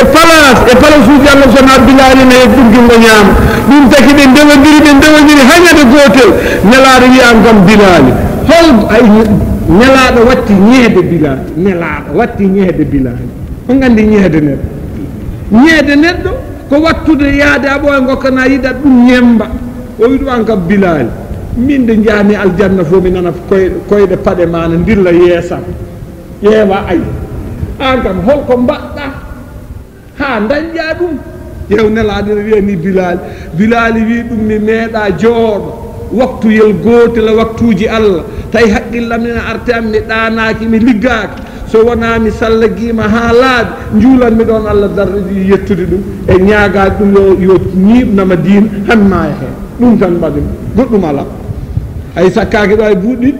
place uji Allah sona bilali ne dum jungo ñam dum taki be ndewandiri hañade gotel nelaado wi am kam bilali hol ay nelaado watti ñeede bilali nelaado watti ñeede bilali on gandi ñeede neddo ko wattude yaade abo ngokkana yida dum ñemba o wi an kam bilali min de jaami aljanna fo mi nana koyde pade mana ndilla yeesam ƴeewa ay an kam holko mbaɗɗa ha dañƴa ɗum yew nelaade no wiya ni bilali wi ɗum mi meeɗa jooɗo waktuyel gootel e waktuuji Allah tawi haqqillam nena artami mi ɗaanaaki mi liggaaki so wonaa mi sallagima haa laaɓi njuulanmi ɗon Allah darɗi yettude ɗum e ñaagaade ɗum yo ñiiɓnama diina han maaya heen ɗum tan mbaɗimi goɗɗum ala hay sakkaaki ɗo e buuɗɗiɗi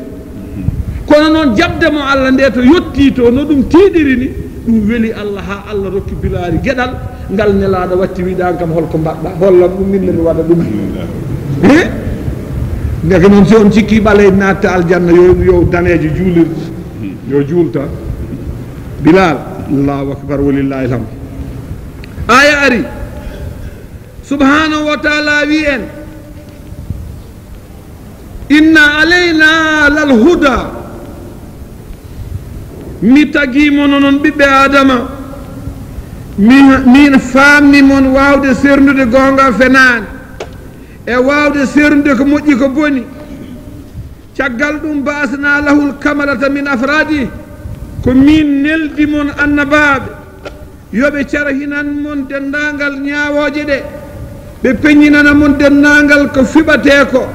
kono noon jabde mo Allah nde to yettii to no ɗum tiiɗiri ni ɗum weli Allah haa Allah rokki bilaari geɗal ngal nelaaɗo watti wiɗan kam holko mbaɗɗa hollam ɗum minne mi waɗa ɗum ndeke noon si on cikki ɓaley natta aljanna yo daneejo juulirde yo juulta bilal allahu akbar walillahi alhamd aya ari subhanahu wa taala wi en inna alayna lal huda mi tagimo noon ɓiɓɓe adama min fammi mon wawde sernude gonga fenani e wawde sernude ko moƴƴi ko boni caggal ɗum basna lahul kamalata min afradi ko min neldi mon annabaɓe yoɓe carahinan mon dendagal ñawoje ɗe ɓe peññinana mon dendagal ko fiɓate ko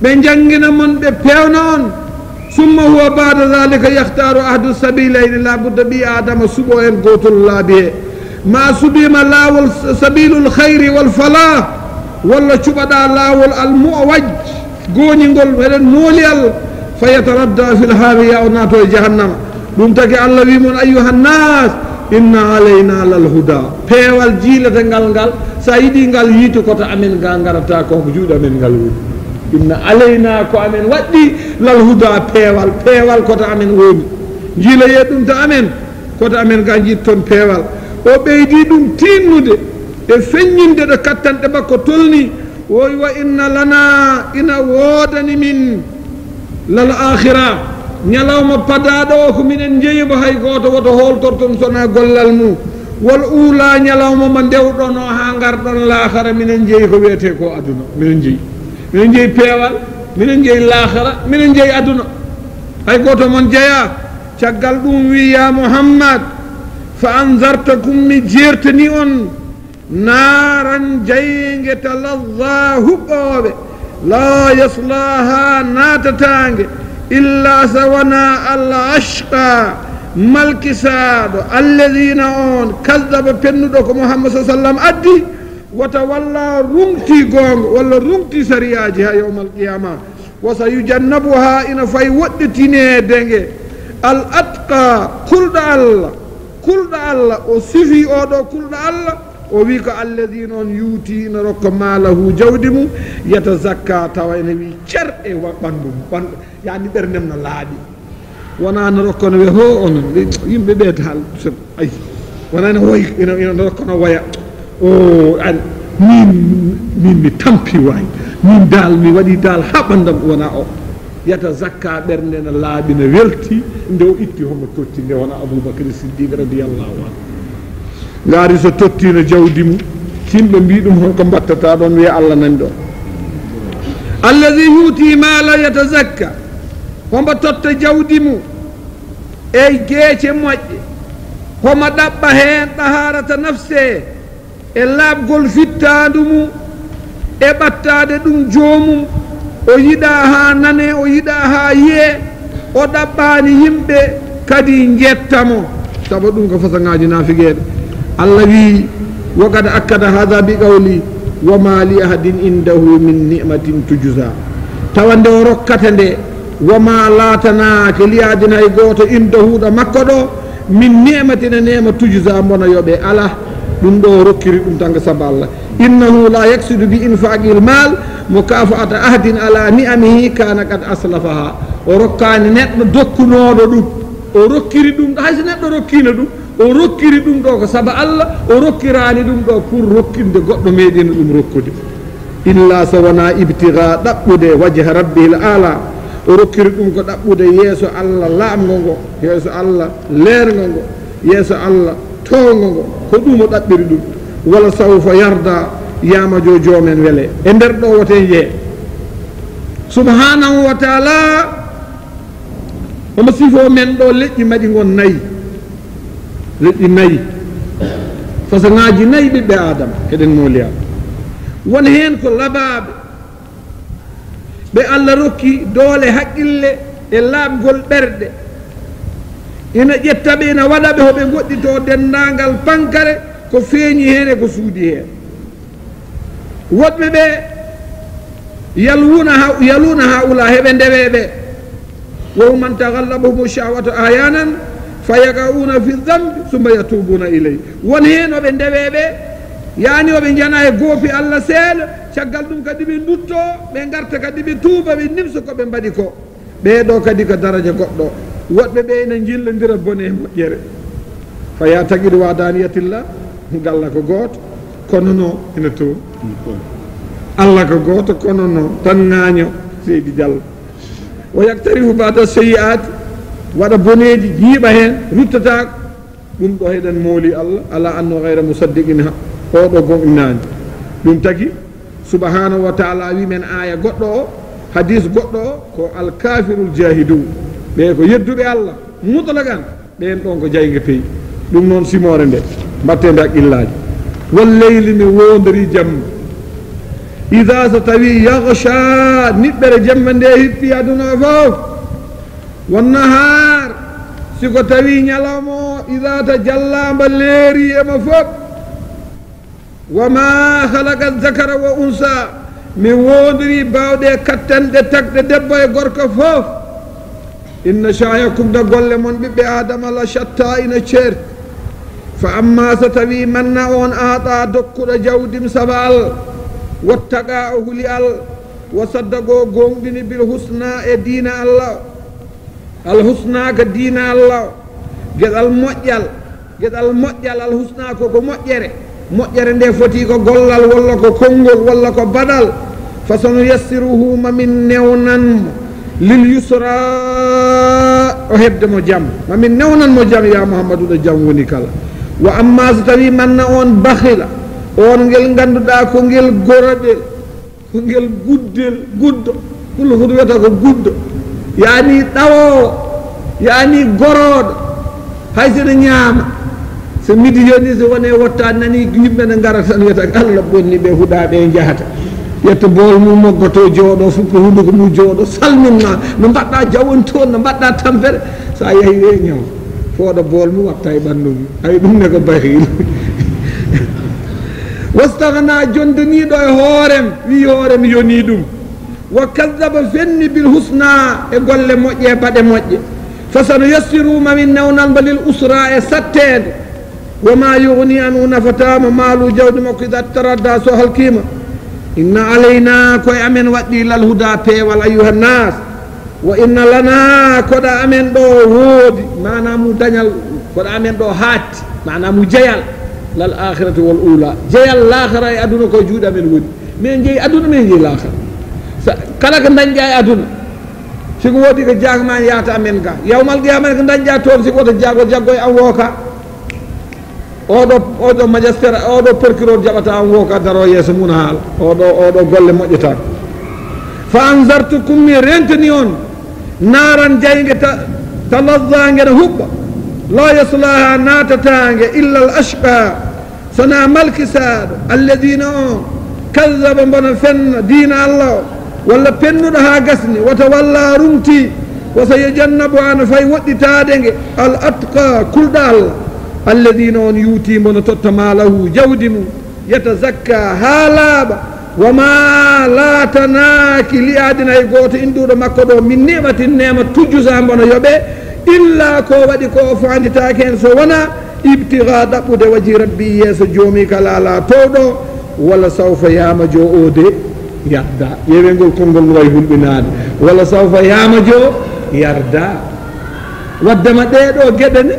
ɓe jangina mon ɓe pewna on summa huwa bada dhalika yahtaru ahdu sabilayni la budda ɓi adama suɓo en gotol laabi he ma suɓima lawol sabilul khayri wal falah walla cuɓaɗa lawol almuwaj goñigol eɗen mooli Allah fa yataradda fil hawiya o nato e jahannama ɗum taki Allah wimon ayyuhannas inna alayna lal huda peewal jiilata ngal sa yiɗi ngal yiito koto amen ga garata ko juuɗe amen ngal woni inna alayna ko amen waɗɗi lal huda peewal koto amen woni jiiloye ɗum to amen koto amen ga jiit toon peewal o ɓeydi ɗum tinnude e feññinde ɗo kattanɗe makko tolni woy wa inna lana ina woodani min lal akhira ñalawma padaɗo o ko minen jeeyimo hay goto woto holtorton sona gollal mum wal uula ñalawma mo ndewɗon o ha garɗon laakhara minen jeeyi ko wiyete ko aduna minen jeeyi peewal minen jeeyi laakhara minen jeeyi aduna hay goto mon jeeya caggal ɗum wi ya Muhammad fa anzartakum mi jertani on naaran jayge talazza huɓɓoɓe la yaslaha natatange illa sawana allah ashqa malkisaɗo alladina on kasdaba pennuɗo ko Muhammad sa sallam addi wata walla rumti gonga walla rumti sariyaji ha yawmal qiyama wa sayujannabuha ina fay woɗɗitinede nge al atqa kulɗo allah o sifi oɗo kulɗo allah o wi ko alladina on yuuti ina rokka maalahu jawdi mum yatazakka tawa ene wi cer e ɓandu yani ɓerdem no laaɓi wona no rokka no wiya ho onon yimɓe ɓe dal ay wona ne woy ina rokka no waya o an min mi tampi way min dal mi waɗi dal ha ɓandam wona o yatazakka ɓernde no laaɓi no welti nde o itti homo totti nde wona aboubacry siddiq radiallahu anhu ngaari so tottino jawdi mum simɓe mbi ɗum holko mbattata ɗon wiya Allah nani ɗon alladi yuuti mala yatazakka hombo totta jawdi mum ey geece moƴƴe homo ɗaɓɓa heen ɗaharata nafse e laaɓgol fittandu mum e ɓattade ɗum joomum o yiɗa ha nane o yiɗa ha yiye o ɗaɓɓani yimɓe kadi jettamo sabu ɗum ko façon nafigueɓe Allah wi wakad akkada hada bi qawli wa ma li ahadin indahu min ni'matin tujza tawande o rokkata nde wa ma latanake li ahadin hay goto indahu ɗo makko ɗo min ni'matin nema tujza mona yoɓe ala ɗum ɗo rokkiri ɗum tanga saabu Allah innahu la yaksudu bi infaqil mal mukafa'ata ahadin ala ni'amihi kana qad aslafaha o rokkani neɗɗo dokkunoɗo ɗum o rokkiri ɗum hayso neɗɗo rokkino ɗum o rokkiri ɗum ɗo ko saba Allah o rokkirani ɗum ɗo pour rokkinde goɗɗo meeɗino ɗum rokkude illa so wona ibtiga ɗaɓɓude wajha rabbihil ala o rokkiri ɗum ko ɗaɓɓude yeeso Allah laamgo ngo yeeso Allah leergo ngo yeeso Allah towngo ngo ko ɗum o ɗaɓɓiri ɗum wala sawfa yarda yamajo joomen weele e nder ɗo woten yee subhanahu wa taala omo sifo men ɗo leƴƴi maɗi gon nayyi leƴƴi nayyi façon ŋaji nayyi ɓiɓɓe adama eɗen mooliya won heen ko labaɓe ɓe Allah rokki doole haqqille e laaɓgol ɓerɗe ina ƴettaɓe ina waɗaɓe hoɓe goɗɗito dendagal pankare ko feeñi heen e ko suudi heen woɗɓe ɓe yaluna haula heɓe ndeweɓe wa hum man tagallabahum shahwatu ayanan fayaqauna fi dambi summa yatubuna iley won heen oɓe ndeweɓe yani oɓe jana e goofi Allah seeɗa caggal ɗum kadi ɓe dutto ɓe garta kadi ɓe tuuba ɓe nimsa ko ɓe mbaɗi ko ɓeeɗo kadi ko daraja goɗɗo woɗɓe ɓe ina jillodira bone e moƴƴere fa ya taguiɗo wadaniyatillah Allah ko gooto kono no ina to Allah ko gooto kono no tan ŋaaño seydi Diallo o yaktarifu bada seyi'ati waɗa boneji jiiɓa heen ruttatako ɗum ɗo heɗen mooli Allah ala anno gayra musaddiqin oɗo gonɗinani ɗum tagi subhanahu wa taala wi men aya goɗɗo o hadis goɗɗo o ko alkafirul jahidu ɓe ko yedduɓe Allah mutlagan ɓen ɗon ko jaygue peyi ɗum noon simore nde mbattede haqqillaji walleyli mi wondori jamma ida so tawi yaghsha niɓɓere jamma nde hippi aduna o fof wannahar siko tawi ñalawma o ida ta jallamba leeri emo fof wama halaka zakara wa unsa mi wondiri bawɗe kattanɗe tagɗe debbo e gorko fof inna shayakum da golle mon ɓiɓɓe adama la shatta ina ceerti fa amma so tawi manna on aɗa dokkuɗo jawdim sabal wattaqa o huli al wa saddago gonɗini bil husna e diina Allah al husna ko diina Allah gueɗal moƴƴal al husna ko moƴƴere moƴƴere nde foti ko gollal walla ko konngol walla ko baɗal fa sono yassiruhu mamin newnanmo lil yusra o hebdemo jaam mamin newnanmo jaam ya Muhammadou ɗo jaam woni kala wa amma so tawi manna on bakhila on ngel ganduɗa ko ngel goroɗel ko ngel guddo kullu huɗo wiyata ko guddo yani ɗawowo yani goroɗo hay seɗo ñaama so midi yoni so woni wotta nani yimɓe ne ngara tan wiyata Allah bonni ɓe huɗaɓe jahata yetta bool mum moggoto jooɗo fukko hunduko mum jooɗo salminma no mbaɗɗa jawon toon no mbaɗɗa tampere sa yeehi we ñaw fooɗo bool mum watta e ɓanndu mum hay ɗum ne ko bahil wastahna jondaniɗo e hoorem wi hoorem yoni ɗum wa kadaba fenni bil husna e golle moƴƴe e baɗe moƴƴe fa sano yassiruma min newnalmba lil usra e sattede wama yugni anu nafatama maalu jawdi makko ida taradda so halkima inna alayna koye amen waɗɗi lal huda peewal ayuha nnas wa inna lana koɗa amen ɗo woodi manamu dañal koɗa amen ɗo haatti manamu jeyal lal akhirati wal ula jeyal lahara e aduna koye juuɗe amen woni min jeeyi aduna min jeeyi lahara kala ko dañƴa e aduna siko woodi ko jagma yahata amen ga yawmal qiyamata ko dañƴa toon siko woto jaggo e an wooka oɗo magistére oɗo procureur jaɓata an wooka daro yeeso mum haala oɗo golle moƴƴata fa anzartukum mi rentani on naran jaygue talazza guene huɓɓa la yaslaha natatangue illa al ashqa sona malkisaɗo alladina on kadaba bona fenna diina Allah o walla pennuɗo ha gasni wata walla rumti wa sayajannabu an fay woɗɗitadegue al atqa kulɗo Allah alladina on yuutimo no totta malahu jawdi mum yatazakka ha laaɓa wama laatanaki li adina hay goto inɗuɗo makko ɗo min nimatin nema tujjusa mbono yoɓe illa ko waɗi ko fanditaki hen so wona ibtiga ɗaɓɓude waji rabbi yeeso joomi kala ala towɗo walla sawfa yamajo o de yarda ƴeewengol konngol no wayi hulɓinade walla sawfa yamajo yarda waddema ɗeɗo gueɗe ne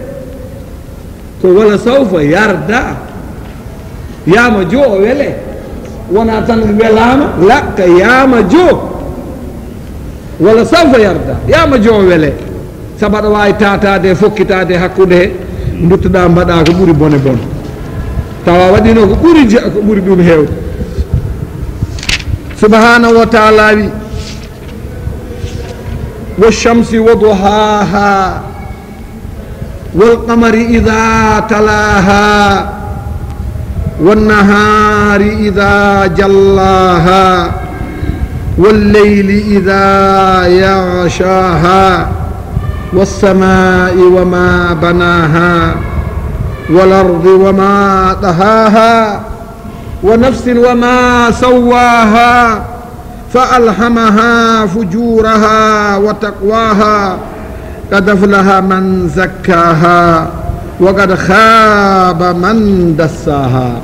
ko wala sawfa yarda yama jo o wele wona tan welama la ka yama jo wala sawfa yarda yama jo o wele sabaɗa wawi tatade fokkitade hakkude he duttoɗa mbaɗa ko ɓuuri bone bon tawa waɗino ko ɓuuri ɗum hewde subhanahu wa taala wi والشمس وضحاها والقمر إذا تلاها والنهار إذا جلاها والليل إذا يغشاها والسماء وما بناها والأرض وما طحاها ونفس وما سواها فألهمها فجورها وتقواها قد أفلح من زكاها وقد خاب من دساها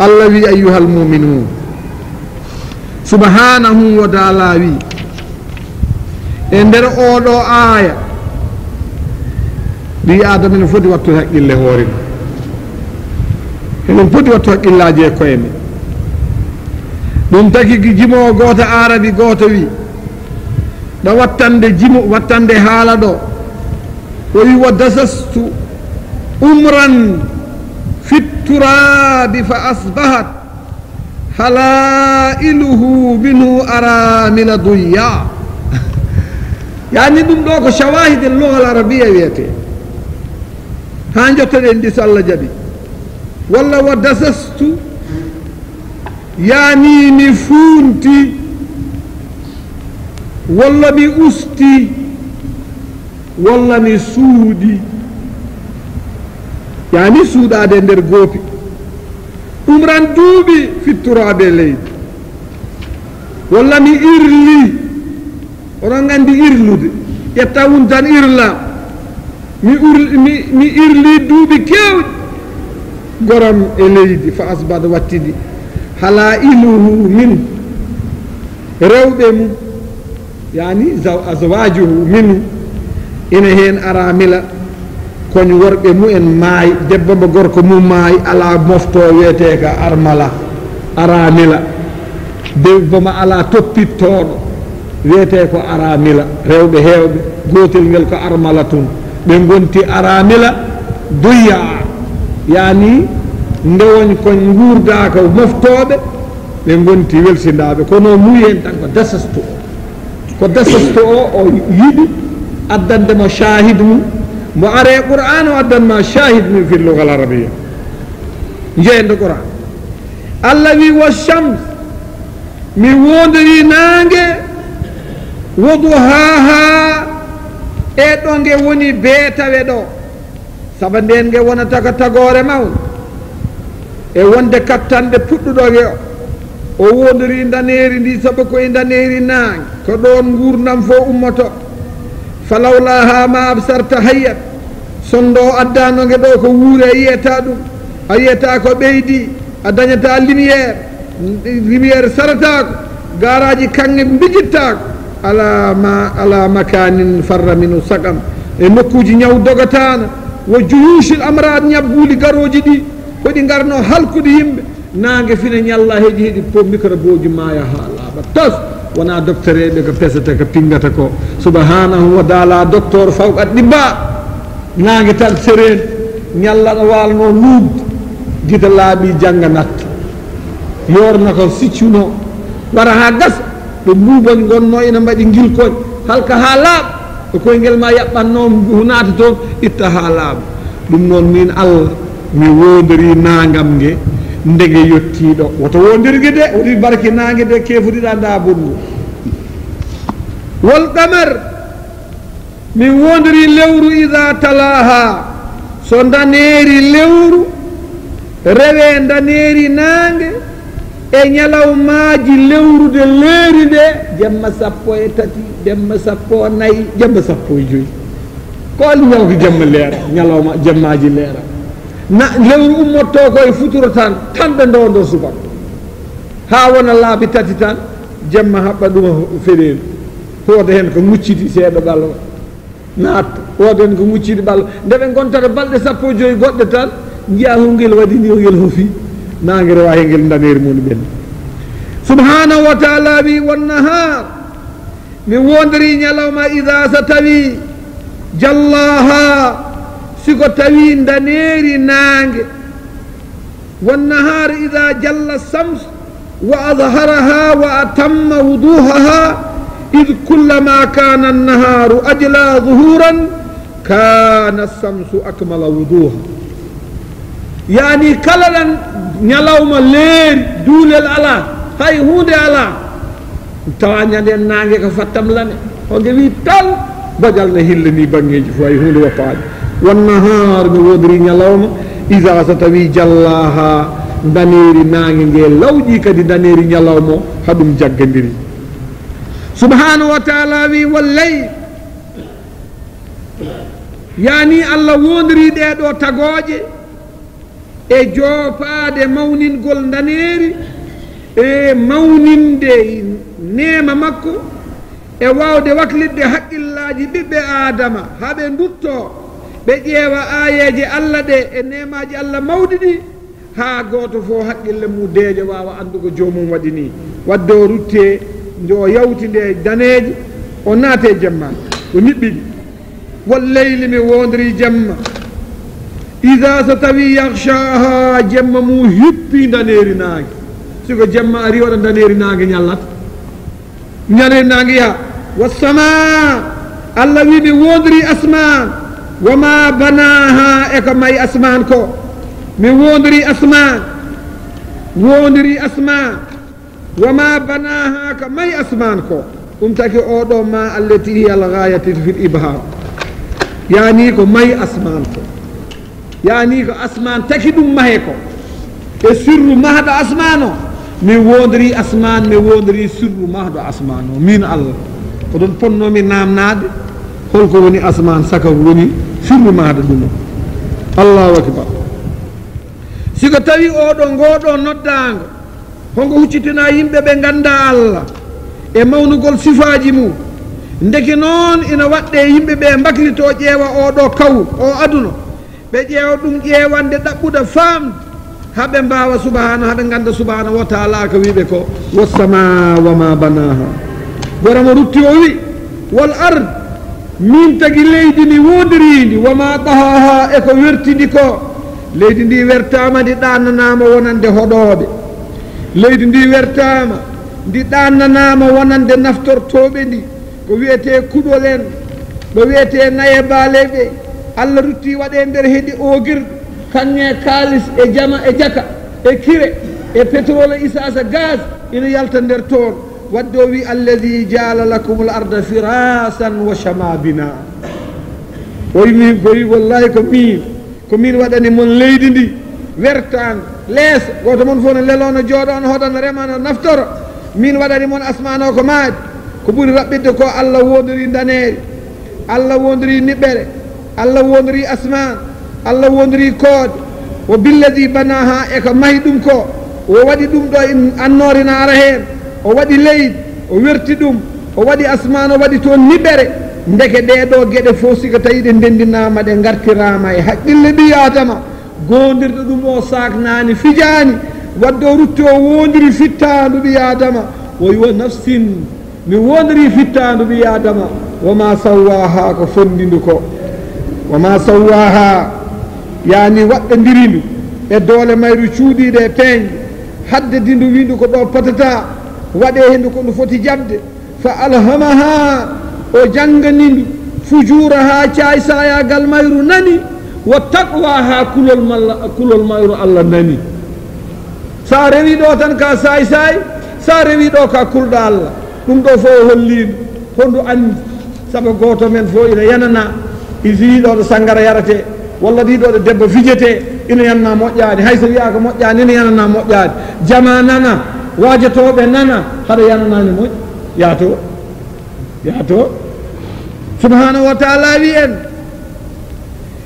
الذي أيها المؤمنون سبحانه وتعالى إن أولو آية بي آدم نفدي واتو حق الله هورين إن فدي واتو حق الله جي كويمي ɗum tagi jimowo goto arabi goto wi ɗo wattande jimo wattande haala ɗo o wi wa dasastu umran fi turabi fa asbahat halailuhu minhu aramila duya yani ɗum ɗo ko shawahid el lugha al arabia wiyete ha jottoɗen ɗi so Allah jaɓi walla wa dasastu yani mi funti walla mi usti walla mi suudi yani suuɗade nder goopi umran duuɓi fitturaɓe leydi walla mi irli oɗon gandi irlude ƴetta won tan irla mi irli duuɓi kewɗi goram e leydi fa asbada wattidi halailuhu min rewɓe mum yani azwajuhu minhu ina hen aramila koñ worɓe mumen maayi debbo mo gorko mum maayi ala mofto wiyete ka armala aramila debbo mo ala toppittoɗo wiyete ko aramila rewɓe hewɓe gotel ngel ko armala tun ɓe gonti aramila duya yani ndewoñ koñ guurda ko moftoɓe ɓe gonti welsindaɓe kono muyen tan ko dasastu o yiɗi addandemo shahid mum mo are qur'an o addanma shahid mum fi lugha al arabia jeyndo qur'an allah wi wa shams mi wondiri nangue woduhaha e ɗo nge woni beetawe ɗo saabu nden nge wonata ko tagore mawɗo e wonde kattanɗe puɗɗuɗoge o wondiri daneri ndi saabu koye daneri nangue ko ɗon gurdam fo ummoto falawlaha ma absarta hayyat sondo addanoge ɗo ko wuure a yiyata ɗum a yiyata ko ɓeydi a dañata lumiére saratako garaji kange bijittako ala makanin farra minu sagam e nokkuji ñaw dogatana wo juyushil amrad ñabbuli garoji ɗi koɗi garno halkude yimɓe nangue fina ñalla heeƴi heeɗi po microbe uji maya ha laaɓa tos wona docteur eɓe ko pesata ko pingata ko subhanahu wa taala docteur fawqat ɗibba nangue tan seren ñalla ɗo walno luubde guita laaɓi jangga natta yorna ko siccuno wara ha gasa ɓe mbuuboñ gonno ina mbaɗi guilkoñ halka ha laaɓa e koyngel ma yaɓɓanno hunata toon itta ha laaɓa ɗum noon min Allah mi wondiri nagam nge ndege yettiɗo woto wondirgue de woɗi barki nangue de kefuɗiɗa dabungu wal qamar min wondiri lewru ida talaha so daneri lewru rewe daneri nangue e ñalawmaji lewrude leeri nde jamma 13 jamma 14 jamma 15 ko ali ñaw ko jamma leera ñalawma jammaji leera na lewru ummotto koye futuro tan ɓe ndondo subaka ha wona laabi tati tan jamma haɓɓa ɗum feɗeli hoode hen ko mucciti seeɗo ɓalwa natta oɗon ko muccide ballo nde ɓe gontata balɗe 15 goɗɗe tan jiya hongel waɗini o ngel fofi nangere wa hengel daneri mum ɓen subhanahu wa taala wi wannahar mi wondiri ñalawma ida so tawi jallaha siko tawi daneri nangue wannahar ida jalla shams wa adharaha wa atamma wuduhaha إذ كلما كان النهار أجلى ظهورا كان الشمس أكمل وضوها يعني كلا نلوم الليل دول الألا هاي هود الألا توانيا دين نانجي كفتم لني وجبي تل بدل نهلني بنجي فاي هود وفاد والنهار بودري نلوم إذا ستوي جلاها دانيري نانجي لوجي كدي دانيري نلوم هدوم جاغندري سبحانه وتعالى والليل يعني الله وندري دو تاغوجي e jopaade mawningol daneeri e mawninde neema makko e wawde waklidde haqqillaaji ɓiɓɓe aadama haɓe ndutto ɓe ƴeewa aayeeje allah ɗe e neemaaji allah mawɗi ɗi haa gooto fof haqqille mum deejo waawa anndugo joomum waɗi ni wadde o ruttee nde o yawtinde daneeje o naate jemma o niɓɓiɗi wal leyli mi wondiri jemma ida so tawi yakhshaha jemma mum hippi daneeri naange siko jemma ari waɗa daneeri naange ñallata daneeri naange yaha wassama allah wi mi wondiri asman wama banaha e ko mayi asman ko mi wondiri asman wama banaha ko mayi asman ko ɗum taki oɗo ma allati hiya alghayati fi l ibhar yani ko mayi asman ko yani ko asman taki ɗum mahe ko e sirru mahɗo asman o mi wondiri asman mi wondiri sirru mahɗo asman o min allah ko ɗon ponnomi namnade holko woni asman saka woni sirru mahɗo ɗum o allahu akbar siko tawi oɗo ngoɗo noddago honko huccitina yimɓe ɓe ganda allah e mawnugol sifaji mum ndeke noon ina waɗɗe yimɓe ɓe mbaklito ƴeewa oɗo kawul o aduna ɓe ƴeewa ɗum ƴeewande ɗaɓɓuɗa famde haɓe mbawa subahana haɓe ganda subahanahu wa taala ko wiɓe ko wassama wama banaha goramo rutti o wi wal ard min tagui leydi ndi wodirindi wama ɗahaha eko wertidi ko leydi ndi wertama ndi ɗannanama wonande hoɗoɓe leydi ndi wertama ndi ɗannanama wonande naftortoɓe ndi ko wiyete kuɗol en ɗo wiyete naye baaleɓe allah rutti waɗe nder heeɗi ogirɗe kanŋe kalis e jama e jaka e kire e pétrole isasa gaz ina yalta nder toon wadde o wi alladi jaala lakum l arda firasan wa chamabina o wi koyi wallahi ko min waɗani mon leydi ndi wertande leesa goto moon fof no lelono jooɗono hoɗano remano naftoro min waɗani moon asmano ko maadi ko ɓuri raɓɓidde ko allah wondiri daneeri allah wondiri niɓɓere allah wondiri asman allah wondiri koode o billadi banaha e ko mahi ɗum ko o waɗi ɗum ɗo annore naara heen o waɗi leydi o werti ɗum o waɗi asman o waɗi toon niɓɓere ndeke ɗeɗo gueɗe fof siko tawi ɗe ndendinama ɗe gartirama e haqqille ɓi adama gondirɗo ɗum o saknani fijani wadde o rutti o wondiri fittandu ɓi adama o yiwa nafsin mi wondiri fittandu ɓi adama wama sawwaha ko fondindu ko wama sawwaha yani waɗɗodirindu e doole mayru cuuɗiɗe e peeñde hadde dindu windu ko ɗo patata waɗe hendu ko ndu foti jabde fa alhamaha o jangganindu fujuraha caay sayagal mayru nani wa taqwaha kulol mayru allah nani sa rewi ɗo tan ka say sa rewi ɗo ka kulɗo allah ɗum ɗo fof o hollindu hondu andi saabu goto men fof ina yanana isiɗo ɗo sangara yarate walla ɗiɗo ɗo debbo fijete ina yanana moƴƴade hayso wiyaka moƴƴade ina yanana moƴƴade jama nana wajotoɓe nana haɗa yananani moƴƴ yaato subhanahu wa taala wi en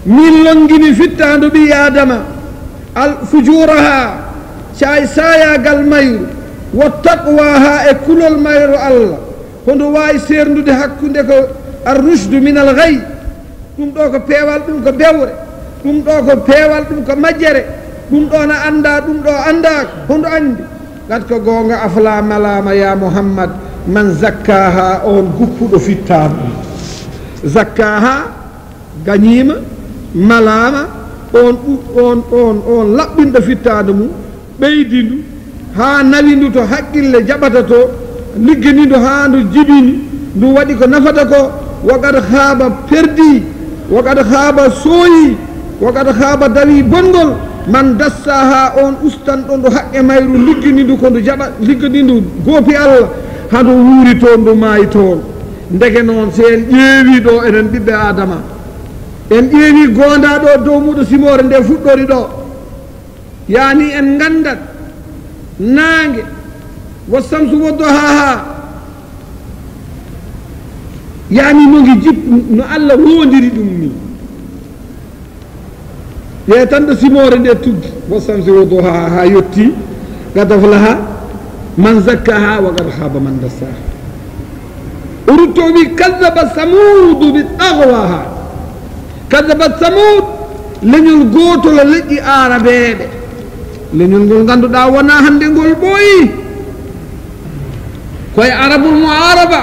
min longini fittandu ɓi adama al fujuraha sayagal mayru wa taqwaha e kulol mayru allah hondo wawi serdude hakkude ko arrushdu min al ghay ɗum ɗo ko peewal ɗum ko bewre ɗum ɗo ko peewal ɗum ko majjere ɗum ɗo na annda ɗum ɗo anndaaka hondo anndi gat ko goonga afla malama ya muhammad man zakkaha on guppuɗo fittaama zakkaha gañiima malama on laɓɓinɗo fittaade mum ɓeydi ndu haa nawi ndu to haqqille jaɓata to liggani ndu haa ndu jibini ndu waɗi ko nafata ko waqad haaba perdi waqad haaba sooyi waqad haaba dawi bonngol man dassaha on ustanɗo ndu haqqe mayru liggani ndu ko ndu jaɓa liggani ndu goopi allah hano wuuri toon ndu maayi toon ndege noon so en ƴeewi ɗo enen ɓiɓɓe adama en ƴeewi gonda ɗo dow muɗo simore nde fuɗɗori ɗo yani en gandat naange wo samsu woddoha yani nogi jip no allah wondiri ɗum ni ye tan ɗo simore nde tuggi wo samsu woddoha ha yetti gadaflaha man zakkaha wa qad khaba man dassaha urutto wi kadaba samudu bi agwaha kadabat samud leñol gotol leƴƴi arabeɓe leñol ngol ganduɗa wona hande ngol ɓooyi koye arabul muaraba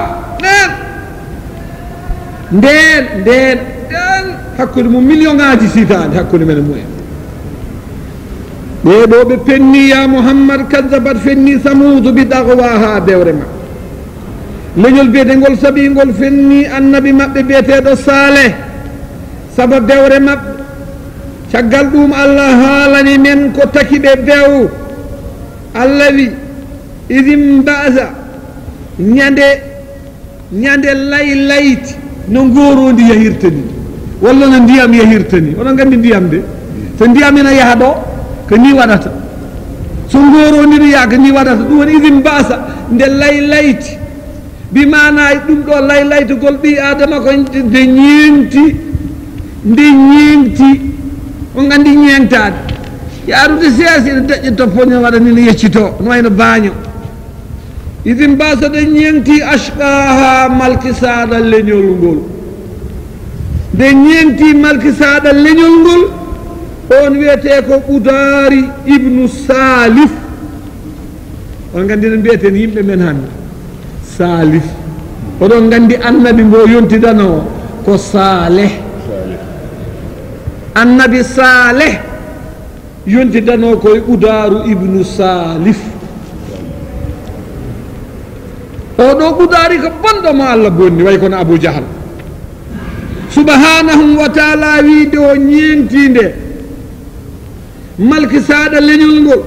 nden hakkude mo million ngaji sitade hakkude men mumen ɓeɗo ɓe penni ya muhammad kadabat fenni samudu bi dagwaha bewre ma leñol biyetengol saɓingol fenni annabi maɓɓe biyeteɗo saleh saba bewre maɓɓe caggal ɗum allah haalani men ko taki ɓe bew allah wi idim basa ñande layti no ngorondi yahirta ni walla no ndiyam yahirta ni oɗon gandi ndiyam de so ndiyam ina yaha ɗo ko ni waɗata so ngorondi ɗo yaha ko ni waɗata ɗum woni idim basa nde layti bi mana ɗum ɗo laytugol ɓi adama ko nde ñeŋti on gandi ñeŋtade yarude seesi ene daƴƴe toppoño waɗa ni no yeccito no wayno baaño idin mbasa ɗe ñeŋti ashqaha malki saɗa leñol ngol nde ñeŋti malki saɗa leñol ngol on wiyete ko ɓudari ibnu salif on gandi no mbiyeten yimɓe men hande salif oɗon gandi annabi mbo yontidano ko saleh annabi saleh yontidano koye ɓudaru ibnu salif oɗo ɓudari ko bonɗo mo allah bonni way kono abou jahal subhanahu wa taala wiide o ñeentinde malki saɗa leñol ngol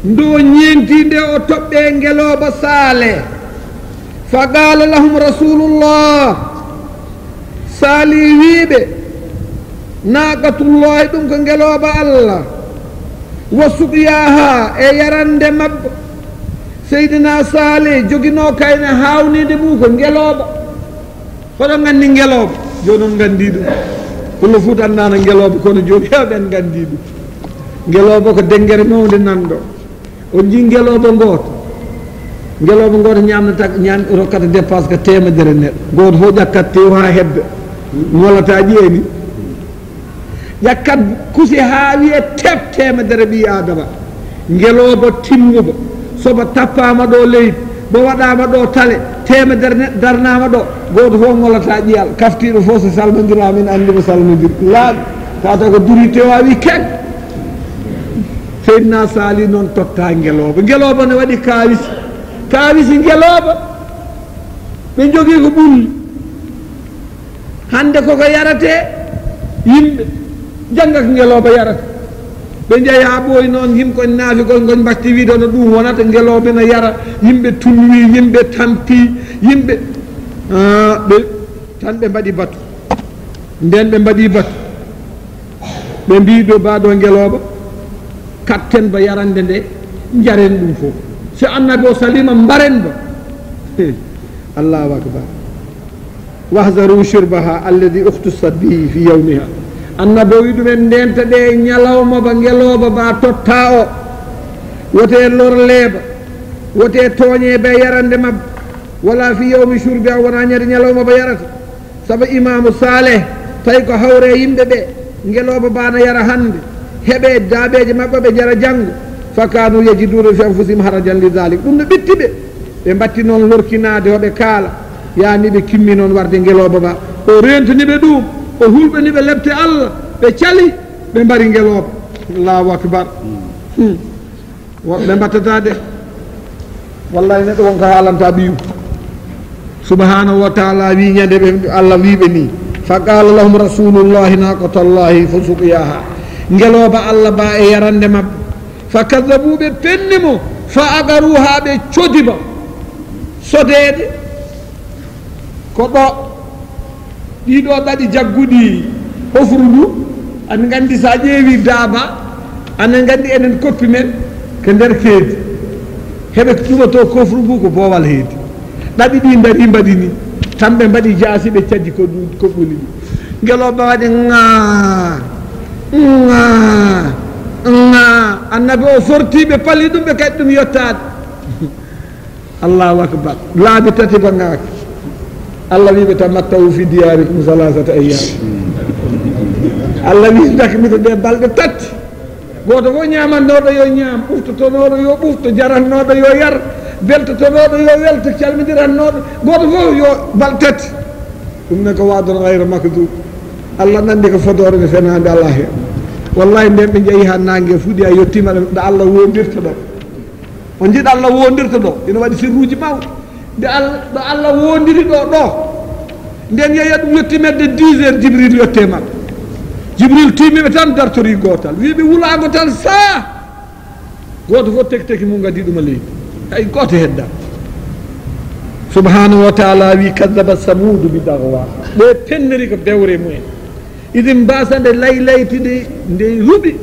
ndo ñeentinde o toɓɓe ngeloba saleh fa qala lahum rasulullah sali wiiɓe naqatullahi ɗum ko ngeloba allah wa suqyaha e yarande mabba seydina salih jogino kayne hawnide mum ko ngeloba hoɗon gandi ngeloba joni on gandi ɗum pulla fut annano ngeloba kono joni hewɓen gandi ɗum ngeloba ko dengere mawde nanɗo on ji ngeloba goto ñamnata rokkata dépense ko temedere neɗɗo goto fof ƴakkat tew ha hedda molata ƴeeni ƴakkat kusi ha wiye teb temedere ɓi adama ngeloba timmuba soba tappama ɗo leydi bo waɗama ɗo tale temedere neɗɗo darnama ɗo goto fof molata ƴiyal kaftiɗo fof so salmodirama ina andi mo salmodir laaɓi tata ko duri tewawi kek seydina sali noon totta ngeloba ne waɗi kawisi ngeloba ɓe jogui ko ɓulli hande koko yarate yimɓe jangga ko ngeloba yarata ɓe jeeyi ha ɓooyi noon yimɓe koye naafigol goñ mbatti wiide no ɗum wonata ngeloba ne yara yimɓe tunwi yimɓe tampi yimɓe ɓe tan ɓe mbaɗi batu nden ɓe mbaɗi batu ɓe mbiɗo mbaɗo ngeloba katten ba yarande nde jaren ɗum fof so annabi o salima mbaren ba allahu akbar wahdaru shurbaha alladi ukhtusat bihi fi yawmiha annabi o wi ɗumen ndenta ɗe ñalawma ba ngeloba ba totta o wote lor leeba wote tooñe be yarande mabba wala fi yawmi shurbi a wona ñade ñalawma ba yarata saabu imamu saleh tawi ko hawre yimɓe ɓe ngeloba bana yara hande heɓe daabeje mabɓe ɓe jara janggo fa kanu yajiduna fi anfusihim harajan li dalik ɗum no ɓetti ɓe mbatti noon lorkinade hoɓe kaala yani ɓe kimmi noon warde ngeloba ba o rentaniɓe ɗum o hulɓaniɓe lebte Allah ɓe cali ɓe mbari ngeloba allahu akbar woɓɓe mbattata de wallahi neɗɗo wonko haalanta ɓiyu subhanahu wa taala wi ñande ɓe Allah wiɓe ni fa qala lahum rasulullahi naqatallahi fa suqiyaha ngeloba Allah ba e yarande mabɓe fa kadabuɓe pennimo fa agaruha ɓe codiba sodede ko ɗo ɗiɗo ɗaɗi jagguɗi hofru ndu aɗa gandi sa ƴeewi daaba aɗa gandi enen koppi men ko nder keedi heɓe ɗuɓato kofru ngu ko boowal heedi ɗaɗi ɗi dari mbaɗi ni tan ɓe mbaɗi jaasi ɓe caddi ko ɓuli ɗi ngeloɓe waɗi annabi o fortiɓe palli ɗum ɓe kadi ɗum yettade allahu akbar laabi tati bangaki Allah wiɓe tamattawu fi diyarikum salasata ayyam Allah wi dakmito ɗe balɗe tati goto fof ñamannoɗo yo ñaam ɓuftotonoɗo yo ɓufto jarannoɗo yo yar beltotonoɗo yo welto calmidirannoɗo goto fof yo bal tati ɗum ne ko wadon gayra makdub Allah nandi ko fodore nde fenade Allah hen wallahi nden ɓe jeeyi ha nangue fuuɗi a yettima ɗo Allah wondirta ɗo on jiiɗa Allah wondirta ɗo ina waɗi sirruji mawɗi ɗo Allah wondiri ɗo nden yeeya ɗum yettimedde 10 heures Jibril yette mabɓe Jibril timiɓe tan dartori gotal wiɓe wulago tan sa goto fof teki mum gadi ɗuma leydi hay goto hedda subhanahu wa taala wi kadaba samudu bi dagwa ɓe penneri ko bewre mumen idin mbasa nde laylaytide nde ruɓi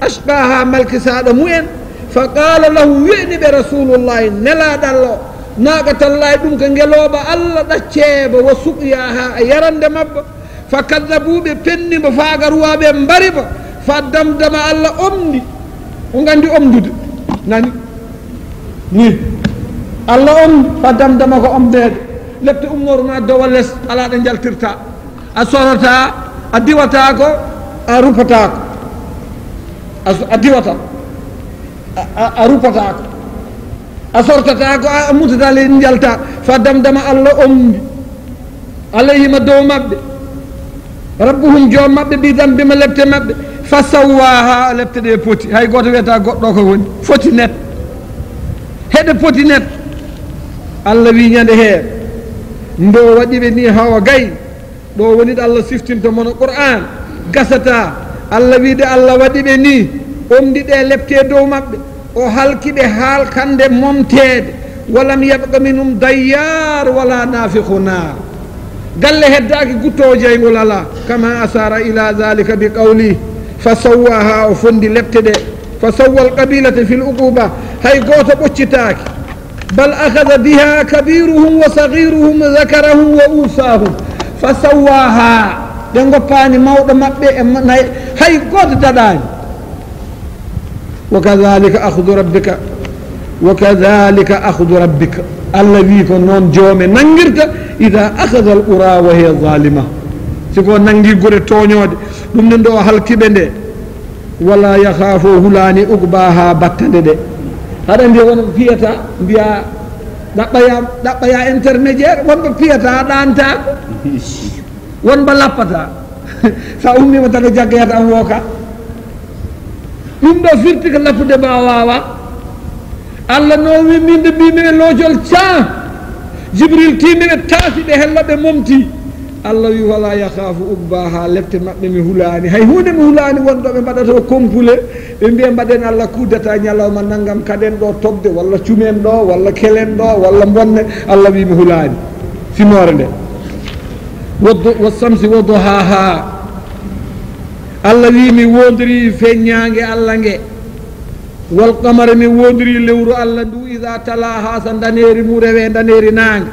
ashqaha malkisaɗo mumen fa qala lahu wi'niɓe rasulullahi nelaɗallo naqatallahi ɗum ko ngeloba Allah ɗacceɓe wo suqyaha a yarande mabba fa kadabuɓe pennimo fa garuwaɓe mbariba fa damdama Allah omdi o gandi omdude nani ni Allah omdi fa damdama ko omdede lepte umnorma dowa less ala ɗo jaltirta a sorata a diwata ko a rupata ko a diwata a rupata ko a sortata ko a mutata leydi jalta fa damdama Allah omdi alayhima dow mabɓe rabbuhum joom mabɓe mbi dambima lepte mabɓe fa sawwaha lepte ɗe poti hay goto wiyata goɗɗo ko woni foti net heɗe poti net Allah wi ñande hee ndo waɗiɓe ni hawa gay ɗo woni ɗo Allah siftinta mono Qur'an gasata Allah wiide Allah waɗiɓe ni omdi ɗe lepte dow mabɓe o halkiɓe halkande momtede walam yabqa minhum dayyar wala nafiqu nar galle heddaki guttowo jeygol ala kama asara ila dhalika bi qawli fa sawwaha o fondi lepte ɗe fa sawwa al qabilata fi l uquba hay goto ɓoccitaki bal akhadha biha kabiruhum wa saghiruhum dhakarahum wa usahum fa sawwaha ɓe goppani mawɗo mabɓe e hay goto daɗani wa kadhalika akhdhu rabbika wa kadhalika akhdhu rabbika Allah wi ko noon joome nangirta ida akhadha al qura wa hiya zalima siko nangi gore toñode ɗum nen ɗo halkiɓe nde wala yakhafu hulani uqbaha battande ɗe haɗa mbiya won piyata mbiya ɗaɓɓaya intermédiaire wonɓe piyata ɗantako wonɓe lappata sa ummima taga jaggayata an wooka ɗum ɗo firti ko lappude ma wawa Allah no wi minde mbimi e loojol can Jibril timiɓe taasi ɓe helloɓe momti Allah wi wala yakhafu uqbaha lepte maɓɓe mi hulani hay hunde mi hulani wonɗo ɓe mbaɗato compule ɓe mbiya mbaɗen Allah kuddata ñalawma naggam kaɗen ɗo tobde walla cumen ɗo walla kelen ɗo walla bonne Allah wi mi hulani sinore nde wa samsi wa duhaha Allah wi mi wondiri feññangue Allah ngue wal qamara mi wondiri lewru Allah ndu ida talaha sa daneri mu rewe daneri nangue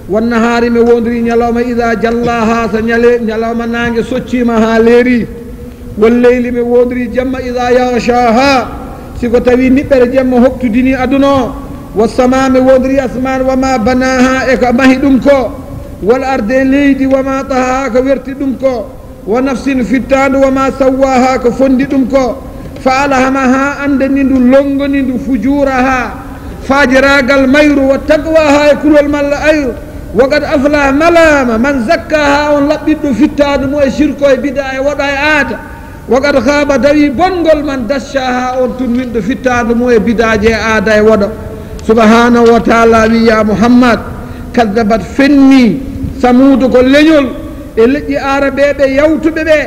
wannahari mi wondiri ñalawma ida jallaha sa ñalawma nangue soccima ha leeri walleyli mi wondiri jamma ida yaghshaha siko tawi niɓɓere jamma hoktudini aduna o wasama mi wondiri asman wama banaha e ko mahi ɗum ko wal arde leydi wama taha ko werti ɗum ko ونفس فتان وما سواها كفنددم كو فألهمها أندني لونغني فجورها فاجراغال مير وتقواها يكون المال أير وقد أفلح ملام من زكاها ونلبد فتان مو شركو بداية وداي آتا وقد خاب دوي بونغول من دشاها ونتن فتان مو بداية آتا ودا سبحانه وتعالى يا محمد كذبت فني ثمود كل لنيول اللي عربي يوتو بيبي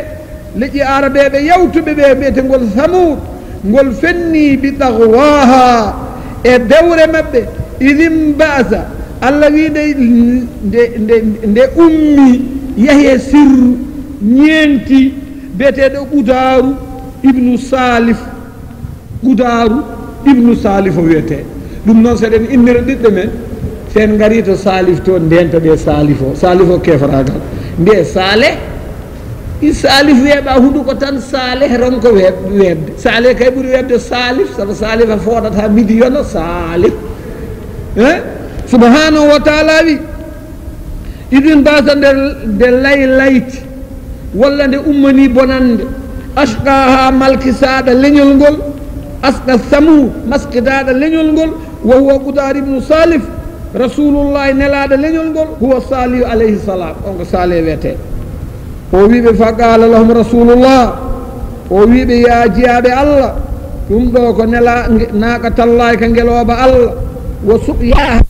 لجي عربي يوتو بيبي بيتنقول ثمود نقول فني بتغواها الدور مبه إذن بأسا الذي دي أمي يهي سر نينتي بيتي قدارو ابن صالف قدارو ابن صالف ويتي دم نوصلين إنر ديتمن سين غريتو صالف تون دينتا دي صالفو كيف راغال دي صالح صالح ويبا هدو كتان صالح رنكو ويب صالح كي بوري ويب صالح صالح فوضتها مليون صالح سبحانه وتعالى إذن باسا دي لايت ولا دي أمني بوناند أشقاها ملك سادة لنيولغول أسقى الثمود مسكداد لنيولغول وهو قدار ابن صالح رسول الله نلاد لنيولغول هو صالح عليه السلام أنك صالح ويتي وويبي فقال لهم رسول الله وويبي يا جياب الله ثم دوك نلا ناقة الله كنجلوب الله وسقياها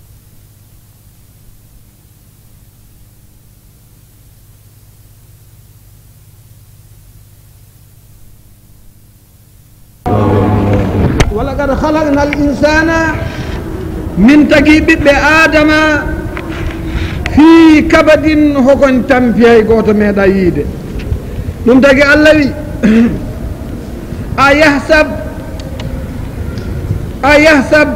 ولقد خلقنا الإنسان من تجيب بآدم في كبد هكون تنفيه قوت ميدا يد نمتقي الذي أيحسب